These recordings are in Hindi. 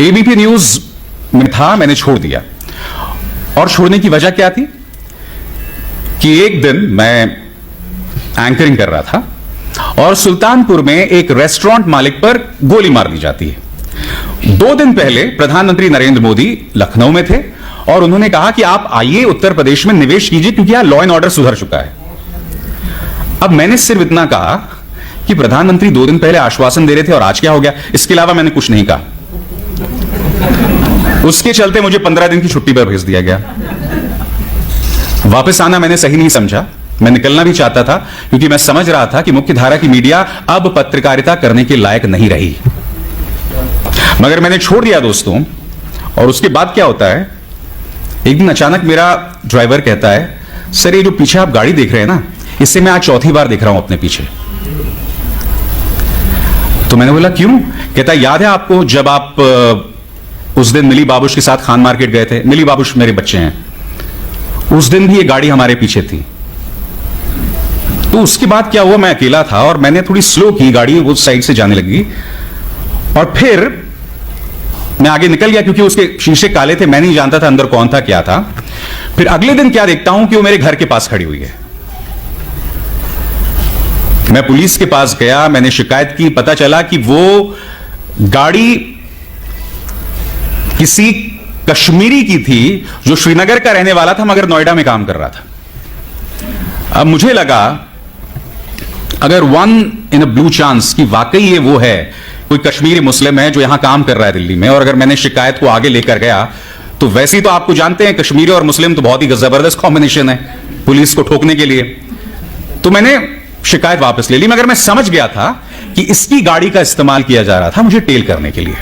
एबीपी न्यूज में था, मैंने छोड़ दिया। और छोड़ने की वजह क्या थी कि एक दिन मैं एंकरिंग कर रहा था और सुल्तानपुर में एक रेस्टोरेंट मालिक पर गोली मार दी जाती है। 2 दिन पहले प्रधानमंत्री नरेंद्र मोदी लखनऊ में थे और उन्होंने कहा कि आप आइए उत्तर प्रदेश में निवेश कीजिए क्योंकि यहां लॉ एंड ऑर्डर सुधर चुका है। अब मैंने सिर्फ इतना कहा कि प्रधानमंत्री 2 दिन पहले आश्वासन दे रहे थे और आज क्या हो गया, इसके अलावा मैंने कुछ नहीं कहा। उसके चलते मुझे 15 दिन की छुट्टी पर भेज दिया गया। वापस आना मैंने सही नहीं समझा, मैं निकलना भी चाहता था क्योंकि मैं समझ रहा था कि मुख्य धारा की मीडिया अब पत्रकारिता करने के लायक नहीं रही। मगर मैंने छोड़ दिया दोस्तों। और उसके बाद क्या होता है, एक दिन अचानक मेरा ड्राइवर कहता है, सर ये जो पीछे आप गाड़ी देख रहे हैं ना, इससे मैं आज चौथी बार देख रहा हूं अपने पीछे। तो मैंने बोला क्यों? कहता याद है आपको जब आप उस दिन मिली बाबूश के साथ खान मार्केट गए थे? मिली बाबूश मेरे बच्चे हैं, उस दिन भी ये गाड़ी हमारे पीछे थी। तो उसके बाद क्या हुआ, मैं अकेला था और मैंने थोड़ी स्लो की गाड़ी, उस साइड से जाने लगी और फिर मैं आगे निकल गया क्योंकि उसके शीशे काले थे, मैं नहीं जानता था अंदर कौन था क्या था। फिर अगले दिन क्या देखता हूं कि वो मेरे घर के पास खड़ी हुई है। मैं पुलिस के पास गया, मैंने शिकायत की, पता चला कि वो गाड़ी किसी कश्मीरी की थी जो श्रीनगर का रहने वाला था मगर नोएडा में काम कर रहा था। अब मुझे लगा अगर 1 in a blue chance कि वाकई ये वो है, कोई कश्मीरी मुस्लिम है जो यहां काम कर रहा है दिल्ली में, और अगर मैंने शिकायत को आगे लेकर गया तो वैसे ही तो आपको जानते हैं कश्मीरी और मुस्लिम तो बहुत ही जबरदस्त कॉम्बिनेशन है पुलिस को ठोकने के लिए। तो मैंने शिकायत वापस ले ली, मगर मैं समझ गया था कि इसकी गाड़ी का इस्तेमाल किया जा रहा था मुझे टेल करने के लिए।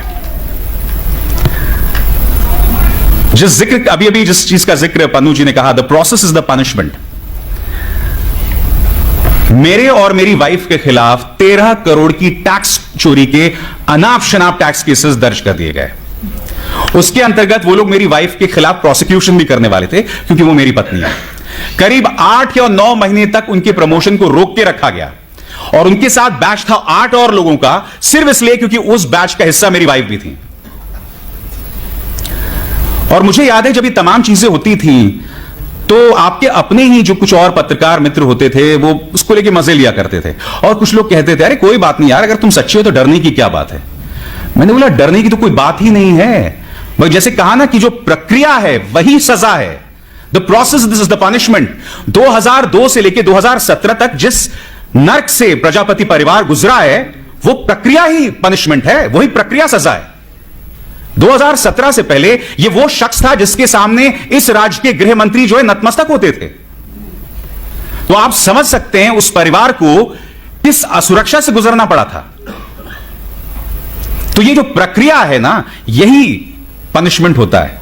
जिस चीज का जिक्र पन्नू जी ने कहा, the process is the punishment. मेरे और मेरी वाइफ के खिलाफ 13 करोड़ की टैक्स चोरी के अनाप शनाप टैक्स केसेस दर्ज कर दिए गए। उसके अंतर्गत वो लोग मेरी वाइफ के खिलाफ प्रोसिक्यूशन भी करने वाले थे क्योंकि वो मेरी पत्नी है। करीब 8 या 9 महीने तक उनके प्रमोशन को रोक के रखा गया और उनके साथ बैच था 8 और लोगों का, सिर्फ इसलिए क्योंकि उस बैच का हिस्सा मेरी वाइफ भी थी। और मुझे याद है जब ये तमाम चीजें होती थी तो आपके अपने ही जो कुछ और पत्रकार मित्र होते थे वो उसको लेके मजे लिया करते थे और कुछ लोग कहते थे अरे कोई बात नहीं यार, अगर तुम सच्चे हो तो डरने की क्या बात है। मैंने बोला डरने की तो कोई बात ही नहीं है, मगर जैसे कहा ना कि जो प्रक्रिया है वही सजा है। The process this is the punishment. 2002 से लेकर 2017 तक जिस नर्क से प्रजापति परिवार गुजरा है वो प्रक्रिया ही पनिशमेंट है, वही प्रक्रिया सजा है। 2017 से पहले ये वो शख्स था जिसके सामने इस राज्य के गृह मंत्री जो है नतमस्तक होते थे। तो आप समझ सकते हैं उस परिवार को किस असुरक्षा से गुजरना पड़ा था। तो ये जो प्रक्रिया है ना, यही पनिशमेंट होता है।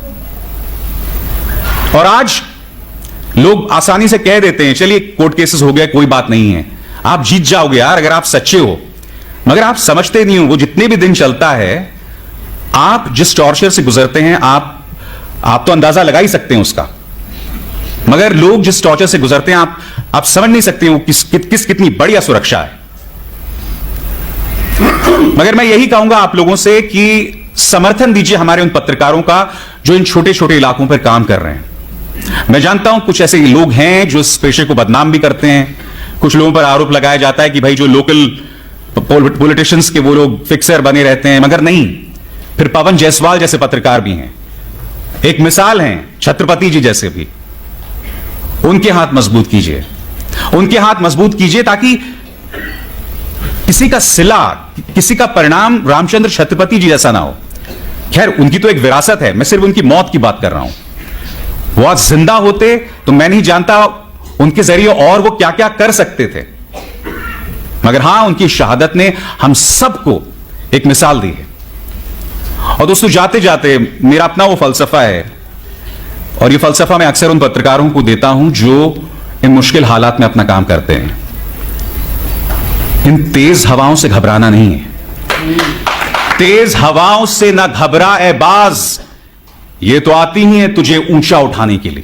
और आज लोग आसानी से कह देते हैं चलिए कोर्ट केसेस हो गया, कोई बात नहीं है, आप जीत जाओगे यार अगर आप सच्चे हो। मगर आप समझते नहीं हो वो जितने भी दिन चलता है, आप जिस टॉर्चर से गुजरते हैं आप तो अंदाजा लगा ही सकते हैं उसका, मगर लोग जिस टॉर्चर से गुजरते हैं आप समझ नहीं सकते वो कितनी बड़ी सुरक्षा है। मगर मैं यही कहूंगा आप लोगों से कि समर्थन दीजिए हमारे उन पत्रकारों का जो इन छोटे छोटे इलाकों पर काम कर रहे हैं। मैं जानता हूं कुछ ऐसे लोग हैं जो इस पेशे को बदनाम भी करते हैं, कुछ लोगों पर आरोप लगाया जाता है कि भाई जो लोकल पॉलिटिशियंस के वो लोग फिक्सर बने रहते हैं, मगर नहीं। फिर पवन जायसवाल जैसे पत्रकार भी हैं, एक मिसाल हैं छत्रपति जी जैसे भी। उनके हाथ मजबूत कीजिए, उनके हाथ मजबूत कीजिए ताकि किसी का सिला, किसी का परिणाम रामचंद्र छत्रपति जी जैसा ना हो। खैर उनकी तो एक विरासत है, मैं सिर्फ उनकी मौत की बात कर रहा हूं। वो आज जिंदा होते तो मैं नहीं जानता उनके जरिए और वो क्या क्या कर सकते थे, मगर हां उनकी शहादत ने हम सबको एक मिसाल दी है। और दोस्तों जाते जाते मेरा अपना वो फलसफा है और ये फलसफा मैं अक्सर उन पत्रकारों को देता हूं जो इन मुश्किल हालात में अपना काम करते हैं। इन तेज हवाओं से घबराना नहीं है, तेज हवाओं से ना घबरा ए बाज, ये तो आती ही है तुझे ऊंचा उठाने के लिए।